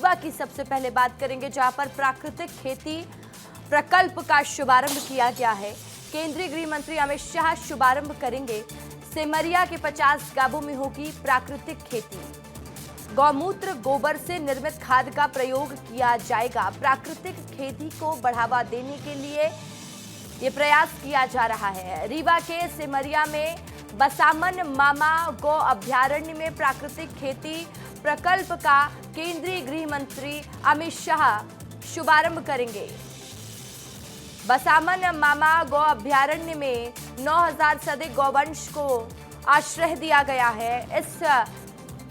रीवा की सबसे पहले बात करेंगे, जहां पर प्राकृतिक खेती प्रकल्प का शुभारंभ किया गया है। केंद्रीय गृह मंत्री अमित शाह शुभारंभ करेंगे। सेमरिया के 50 गांवों में होगी प्राकृतिक खेती। गौमूत्र गोबर से निर्मित खाद का प्रयोग किया जाएगा। प्राकृतिक खेती को बढ़ावा देने के लिए ये प्रयास किया जा रहा है। रीवा के सेमरिया में बसामन मामा गौ अभ्यारण्य में प्राकृतिक खेती प्रकल्प का केंद्रीय गृह मंत्री अमित शाह शुभारंभ करेंगे। बसामन मामा गौ अभ्यारण्य में 9000 से अधिक गौवंश को आश्रय दिया गया है। इस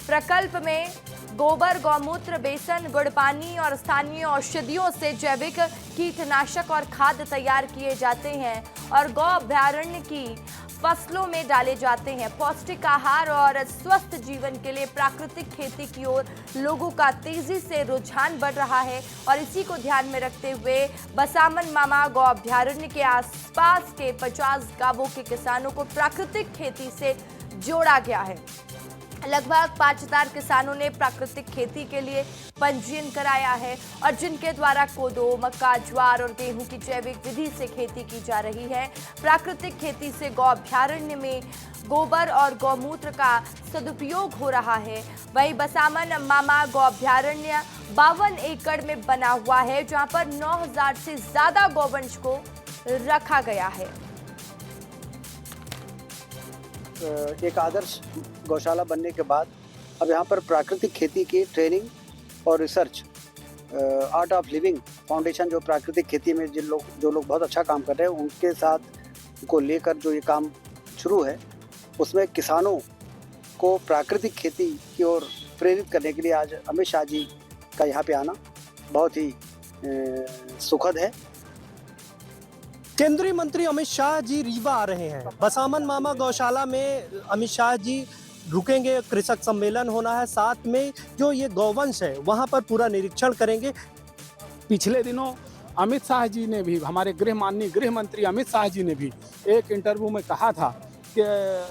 प्रकल्प में गोबर, गौमूत्र, बेसन, गुड़ पानी और स्थानीय औषधियों से जैविक कीटनाशक और खाद तैयार किए जाते हैं और गौ अभ्यारण्य की फसलों में डाले जाते हैं। पौष्टिक आहार और स्वस्थ जीवन के लिए प्राकृतिक खेती की ओर लोगों का तेजी से रुझान बढ़ रहा है और इसी को ध्यान में रखते हुए बसामन मामा गौ अभ्यारण्य के आसपास के 50 गांवों के किसानों को प्राकृतिक खेती से जोड़ा गया है। लगभग 5000 किसानों ने प्राकृतिक खेती के लिए पंजीयन कराया है और जिनके द्वारा कोदो, मक्का, ज्वार और गेहूं की जैविक विधि से खेती की जा रही है। प्राकृतिक खेती से गौ अभ्यारण्य में गोबर और गौमूत्र का सदुपयोग हो रहा है। वहीं बसामन मामा गौ अभ्यारण्य 52 एकड़ में बना हुआ है, जहां पर 9000 से ज्यादा गौवंश को रखा गया है। एक आदर्श गौशाला बनने के बाद अब यहाँ पर प्राकृतिक खेती की ट्रेनिंग और research art of living foundation जो प्राकृतिक खेती में जो लोग बहुत अच्छा काम कर रहे हैं उनके साथ को लेकर जो ये काम शुरू है, उसमें किसानों को प्राकृतिक खेती की ओर प्रेरित करने के लिए आज अमित शाह जी का यहाँ पे आना बहुत ही सुखद है। केंद्रीय मंत्री अमित शाह जी रीवा आ रहे हैं। बसामन मामा गौशाला में अमित शाह जी रुकेंगे, कृषक सम्मेलन होना है, साथ में जो ये गौवंश है वहां पर पूरा निरीक्षण करेंगे। पिछले दिनों अमित शाह जी ने भी, हमारे माननीय गृह मंत्री अमित शाह जी ने भी एक इंटरव्यू में कहा था कि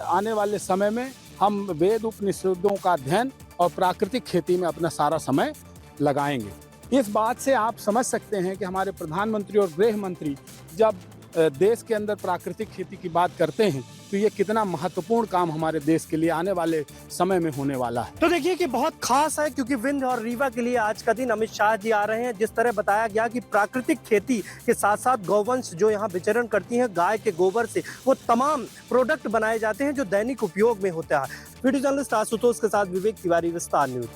आने वाले समय में हम वेद उपनिषदों का अध्ययन और प्राकृतिक खेती में अपना सारा समय लगाएंगे। इस बात से आप समझ सकते हैं कि हमारे प्रधानमंत्री और गृह मंत्री जब देश के अंदर प्राकृतिक खेती की बात करते हैं तो ये कितना महत्वपूर्ण काम हमारे देश के लिए आने वाले समय में होने वाला है। तो देखिए कि बहुत खास है, क्योंकि विंध्य और रीवा के लिए आज का दिन अमित शाह जी आ रहे हैं। जिस तरह बताया गया कि प्राकृतिक खेती के साथ साथ गौवंश जो यहाँ विचरण करती हैं, गाय के गोबर से वो तमाम प्रोडक्ट बनाए जाते हैं जो दैनिक उपयोग में होता है। वीडियो जर्नलिस्ट आशुतोष के साथ विवेक तिवारी, विस्तार न्यूज।